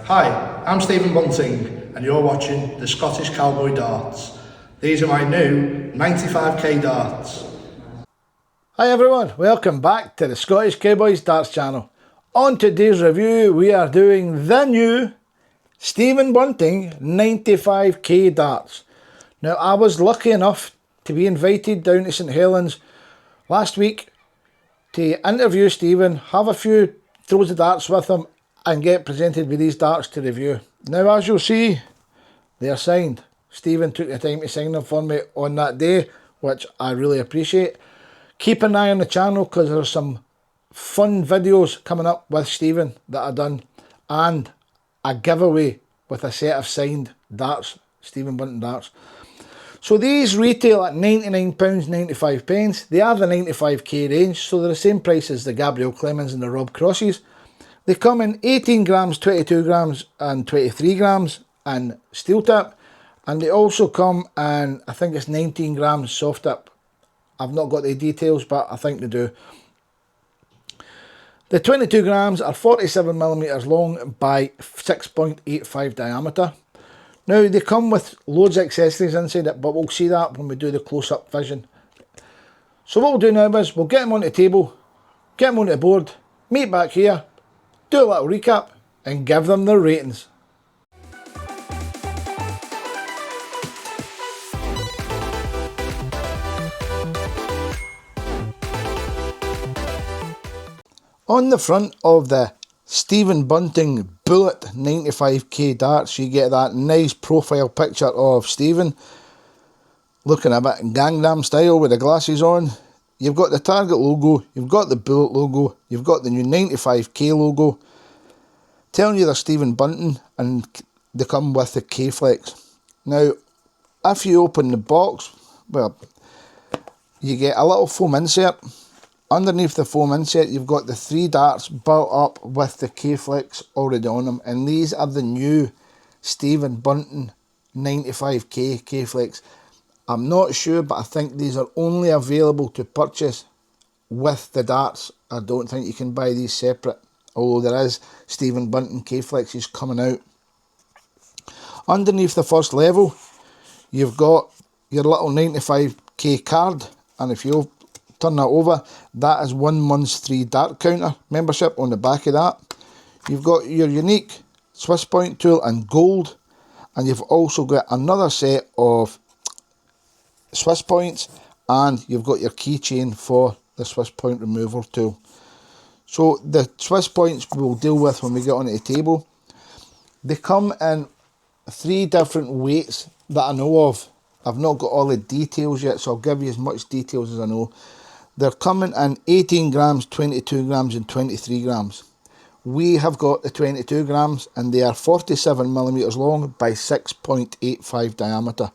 Hi, I'm Stephen Bunting and you're watching the Scottish Cowboy Darts. These are my new 95k darts. Hi everyone, welcome back to the Scottish Cowboys Darts channel. On today's review we are doing the new Stephen Bunting 95k darts. Now I was lucky enough to be invited down to St Helens last week to interview Stephen, have a few throws of darts with him and get presented with these darts to review. Now as you'll see, they are signed. Stephen took the time to sign them for me on that day, which I really appreciate. Keep an eye on the channel because there's some fun videos coming up with Stephen that I've done and a giveaway with a set of signed darts, Stephen Bunting darts. So these retail at £99.95. They are the 95k range, so they're the same price as the Gabriel Clemens and the Rob Crosses. They come in 18 grams, 22 grams and 23 grams and steel tip. And they also come in, I think it's 19 grams soft tip. I've not got the details, but I think they do. The 22 grams are 47mm long by 6.85 diameter. Now they come with loads of accessories inside it, but we'll see that when we do the close-up vision. So what we'll do now is we'll get them on the table, get them onto the board, meet back here, do a little recap and give them their ratings. On the front of the Stephen Bunting Bullet 95k darts, you get that nice profile picture of Stephen looking a bit Gangnam style with the glasses on. You've got the Target logo, you've got the Bullet logo, you've got the new 95k logo, telling you they're Stephen Bunting, and they come with the K-Flex. Now, if you open the box, well, you get a little foam insert. Underneath the foam insert, you've got the 3 darts built up with the K-Flex already on them, and these are the new Stephen Bunting 95k K-Flex. I'm not sure, but I think these are only available to purchase with the darts. I don't think you can buy these separate, although there is Stephen Bunting K-Flexes coming out. Underneath the first level, you've got your little 95k card, and if you turn that over, that is 1 month's free dart counter membership on the back of that. You've got your unique Swiss point tool in gold, and you've also got another set of Swiss points, and you've got your keychain for the Swiss point removal tool. So the Swiss points we'll deal with when we get onto the table. They come in 3 different weights that I know of. I've not got all the details yet, so I'll give you as much details as I know. They're coming in 18 grams, 22 grams and 23 grams. We have got the 22 grams and they are 47mm long by 6.85 diameter.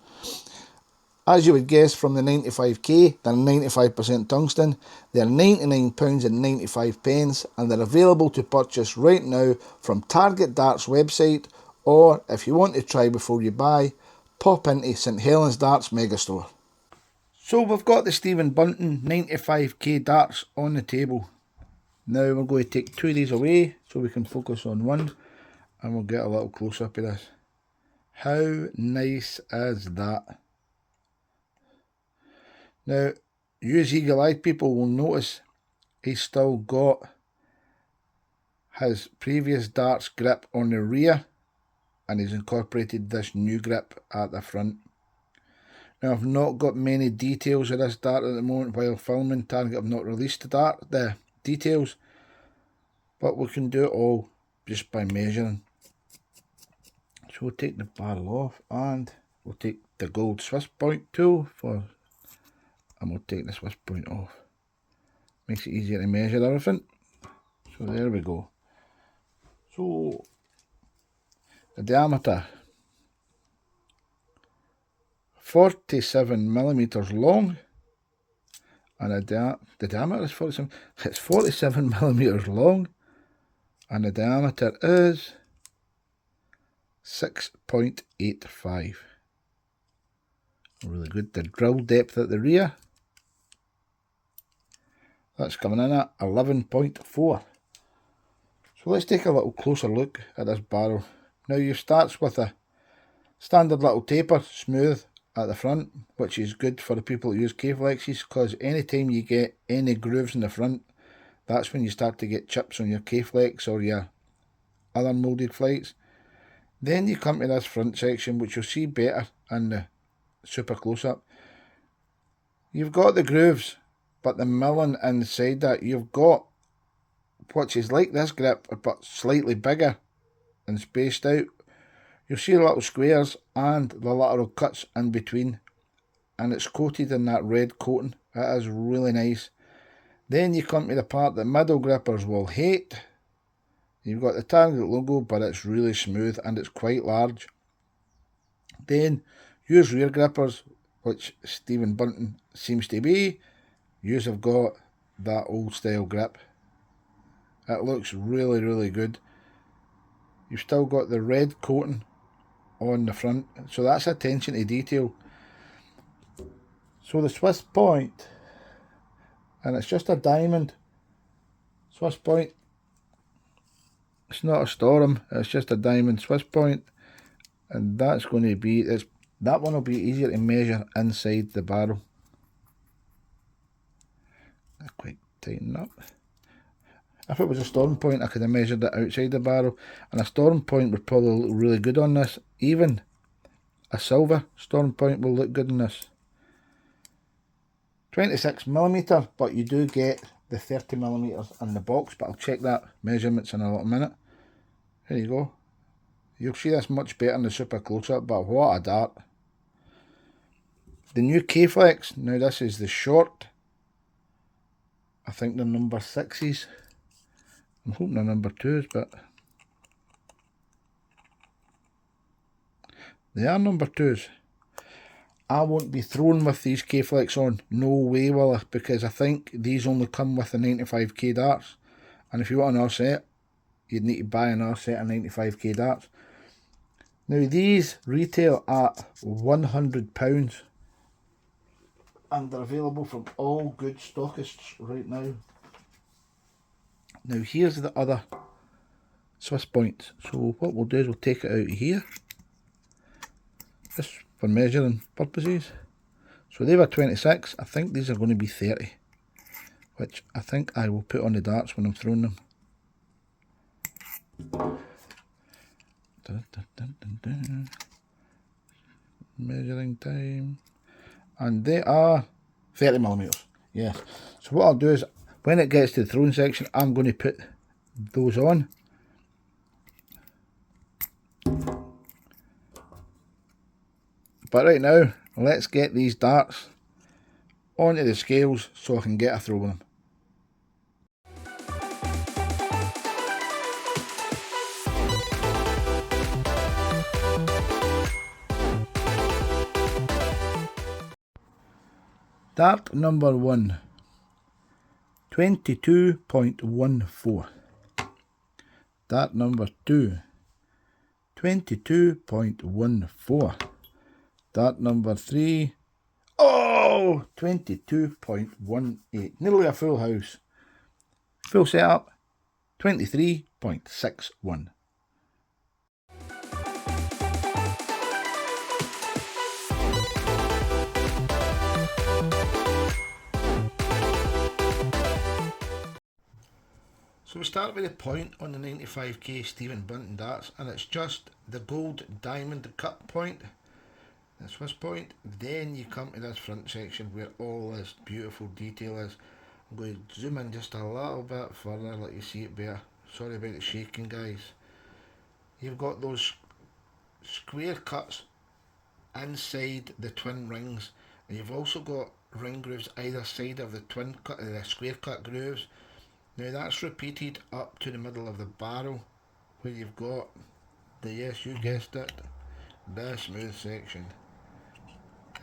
As you would guess from the 95k, they're 95% tungsten. They're £99.95 and they're available to purchase right now from Target Darts website, or if you want to try before you buy, pop into St Helens Darts Megastore. So we've got the Stephen Bunting 95k darts on the table. Now we're going to take 2 of these away so we can focus on one, and we'll get a little close up of this. How nice is that? Now, you as eagle-eyed people will notice he's still got his previous darts grip on the rear, and he's incorporated this new grip at the front. Now, I've not got many details of this dart at the moment while filming. Target have not released the details, but we can do it all just by measuring. So we'll take the barrel off, and we'll take the gold Swiss point tool and we'll take the Swiss point off. Makes it easier to measure everything. So there we go. So the diameter, 47mm long, and the diameter is 47. It's 47mm long, and the diameter is 6.85. Really good. The drill depth at the rear, that's coming in at 11.4. So let's take a little closer look at this barrel. Now you starts with a standard little taper, smooth at the front, which is good for the people who use K-flexes, because anytime you get any grooves in the front, that's when you start to get chips on your K-flex or your other moulded flights. Then you come to this front section, which you'll see better in the super close-up. You've got the grooves, but the milling inside that, you've got which is like this grip, but slightly bigger and spaced out. You'll see little squares and the lateral cuts in between, and it's coated in that red coating. It is really nice. Then you come to the part that middle grippers will hate. You've got the Target logo, but it's really smooth and it's quite large. Then use rear grippers, which Stephen Bunting seems to be. Yous have got that old style grip. It looks really, really good. You've still got the red coating on the front, so that's attention to detail. So the Swiss point, and it's just a diamond Swiss point. It's not a storm, it's just a diamond Swiss point, and that's going to be, that one will be easier to measure inside the barrel. Not quite tighten up. If it was a storm point, I could have measured it outside the barrel, and a storm point would probably look really good on this. Even a silver storm point will look good on this. 26mm, but you do get the 30mm in the box, but I'll check that measurements in a little minute. There you go. You'll see this much better in the super close-up, but what a dart. The new K-Flex, now this is the short. I think they're number 6s. I'm hoping they're number 2s, but they are number 2s. I won't be thrown with these K-Flex on, no way will I, because I think these only come with the 95K darts, and if you want another set, you'd need to buy another set of 95K darts. Now these retail at £100, and they're available from all good stockists right now. Now here's the other Swiss points. So what we'll do is we'll take it out here, just for measuring purposes. So they were 26, I think these are going to be 30, which I think I will put on the darts when I'm throwing them. Dun, dun, dun, dun, dun. Measuring time, and they are 30mm, yes. So what I'll do is, when it gets to the throwing section, I'm going to put those on. But right now, let's get these darts onto the scales so I can get a throw with them. Dart number 1, 22.14. Dart number 2, 22.14. Dart number 3, oh, 22.18. Nearly a full house. Full setup, 23.61. So we start with the point on the 95K Stephen Bunting darts, and it's just the gold diamond cut point, the Swiss point. Then you come to this front section where all this beautiful detail is. I'm going to zoom in just a little bit further, let you see it better. Sorry about the shaking, guys. You've got those square cuts inside the twin rings, and you've also got ring grooves either side of the the square cut grooves. Now that's repeated up to the middle of the barrel, where you've got the, yes, you guessed it, the smooth section.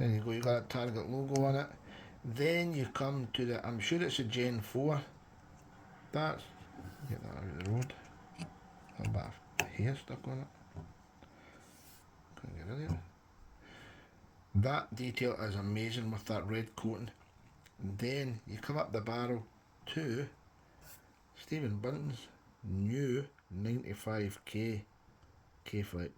There you go, you've got a Target logo on it. Then you come to the, I'm sure it's a Gen 4. That's, get that out of the road. A little bit of hair stuck on it. Can't get rid of it. That detail is amazing with that red coating. Then you come up the barrel to Stephen Bunting's new 95K K-Flex.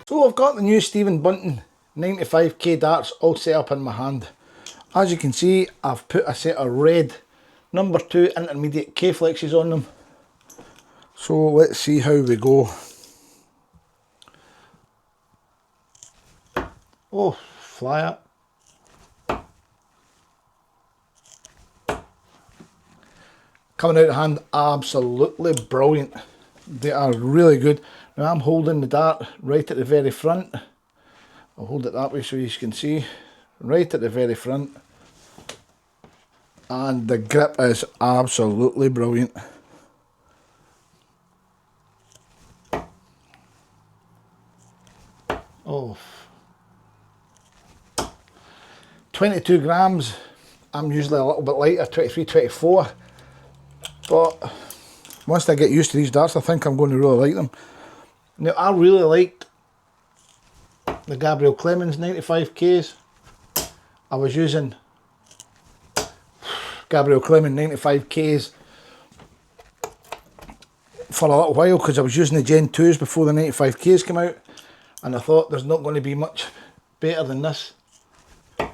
So I've got the new Stephen Bunting 95K darts all set up in my hand. As you can see, I've put a set of red number 2 intermediate K-Flexes on them. So let's see how we go. Oh, fly it. Coming out of hand, absolutely brilliant. They are really good. Now I'm holding the dart right at the very front. I'll hold it that way so you can see. Right at the very front. And the grip is absolutely brilliant. Oh, 22 grams. I'm usually a little bit lighter, 23, 24. But once I get used to these darts, I think I'm going to really like them. Now, I really liked the Gabriel Clemens 95Ks. I was using Gabriel Clemens 95Ks for a little while because I was using the Gen 2s before the 95Ks came out, and I thought there's not going to be much better than this.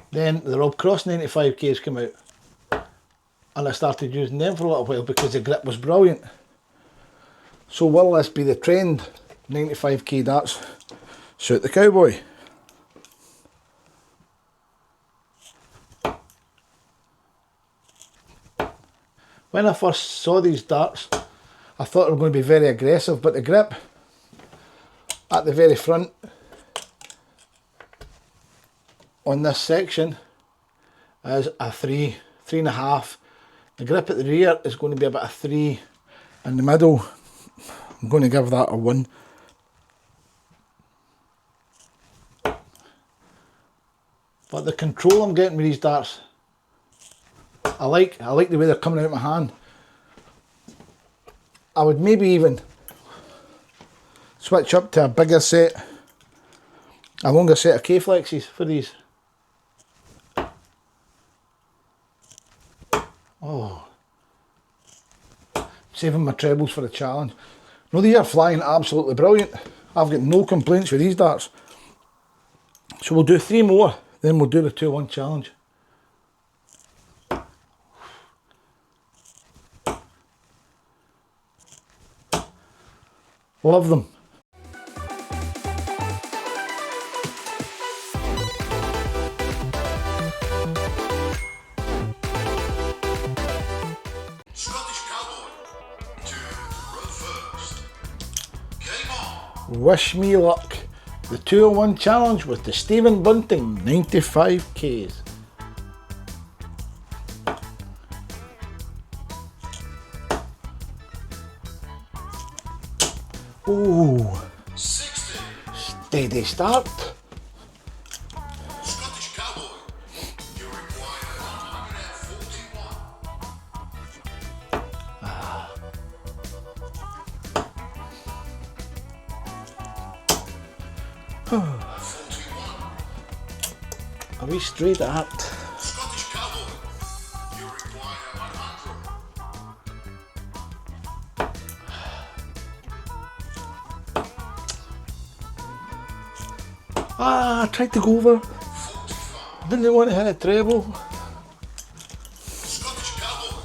Then the Rob Cross 95Ks came out, and I started using them for a little while because the grip was brilliant. So will this be the trend? 95K darts suit the cowboy. When I first saw these darts, I thought they were going to be very aggressive, but the grip at the very front on this section is a 3, 3.5. The grip at the rear is going to be about a 3. In the middle, I'm going to give that a 1. But the control I'm getting with these darts, I like the way they're coming out of my hand. I would maybe even switch up to a bigger set, a longer set of K-Flexes for these. Oh, saving my trebles for the challenge. No, these are flying absolutely brilliant. I've got no complaints with these darts. So we'll do 3 more, then we'll do the 2-1 challenge. Love them. Scottish Cowboy to run first. Game on. Wish me luck. The 2-1 challenge with the Stephen Bunting 95Ks. Ooh, 60. steady start. Scottish Cowboy, you require 141. 41. A wee stray dart. Scottish Cowboy, you require 100. I tried to go over. 45. Didn't want to hit a treble. Scottish Cowboy,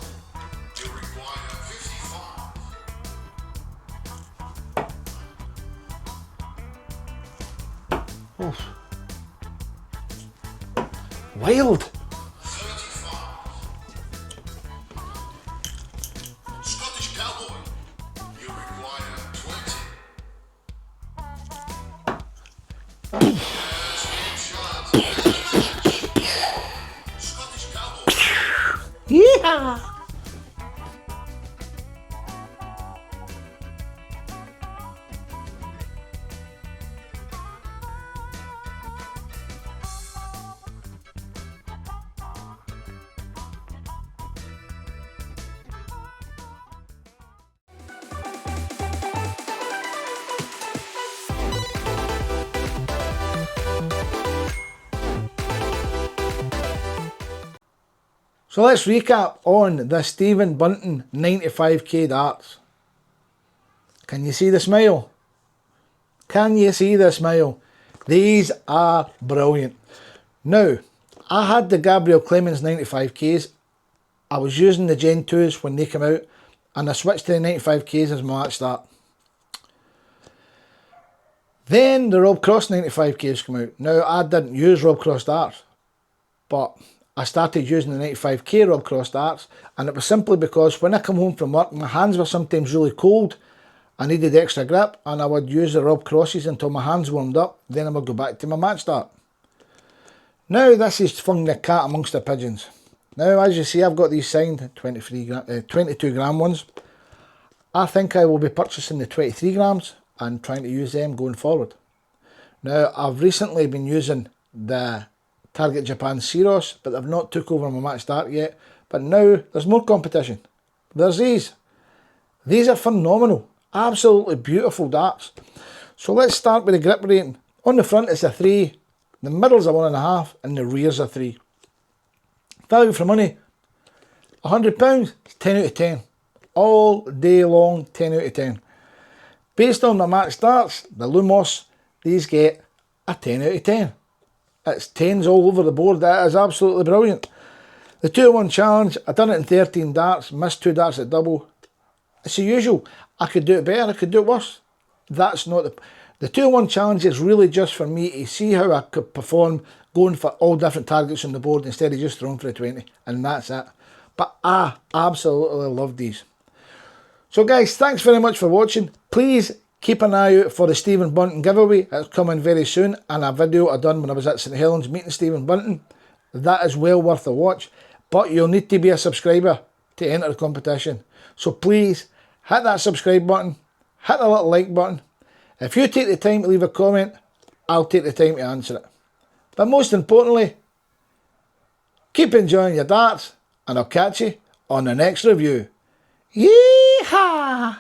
you require 55. Oh. Wild. 35. Scottish Cowboy, you require 20. Yes, good shot. Scottish Cowboy. Yeah. So let's recap on the Stephen Bunting 95K darts. Can you see the smile? Can you see the smile? These are brilliant. Now, I had the Gabriel Clemens 95Ks. I was using the Gen 2s when they came out, and I switched to the 95Ks as my match start. Then the Rob Cross 95Ks came out. Now, I didn't use Rob Cross darts, but I started using the 95K Rob Cross darts, and it was simply because when I come home from work, my hands were sometimes really cold. I needed extra grip, and I would use the Rob Crosses until my hands warmed up, then I would go back to my match start. Now this is flung the cat amongst the pigeons. Now, as you see, I've got these signed 22 gram ones. I think I will be purchasing the 23 grams and trying to use them going forward. Now, I've recently been using the Target Japan Ceros, but they've not took over my match start yet. But now there's more competition. There's these. These are phenomenal. Absolutely beautiful darts. So let's start with the grip rating. On the front it's a 3, the middle's a 1.5, and the rear's a 3. Value for money, £100, it's 10 out of 10. All day long, 10 out of 10. Based on my match starts, the Lumos, these get a 10 out of 10. It's 10s all over the board. That is absolutely brilliant. The 2-1 challenge, I done it in 13 darts, missed 2 darts at double. It's the usual. I could do it better, I could do it worse. That's not the 2-1 challenge is really just for me to see how I could perform going for all different targets on the board instead of just throwing for a 20, and that's it. But I absolutely love these. So guys, thanks very much for watching. Please keep an eye out for the Stephen Bunting giveaway. It's coming very soon, and a video I done when I was at St Helens meeting Stephen Bunting. That is well worth a watch, but you'll need to be a subscriber to enter the competition. So please hit that subscribe button, hit the little like button. If you take the time to leave a comment, I'll take the time to answer it. But most importantly, keep enjoying your darts, and I'll catch you on the next review. Yeehaw!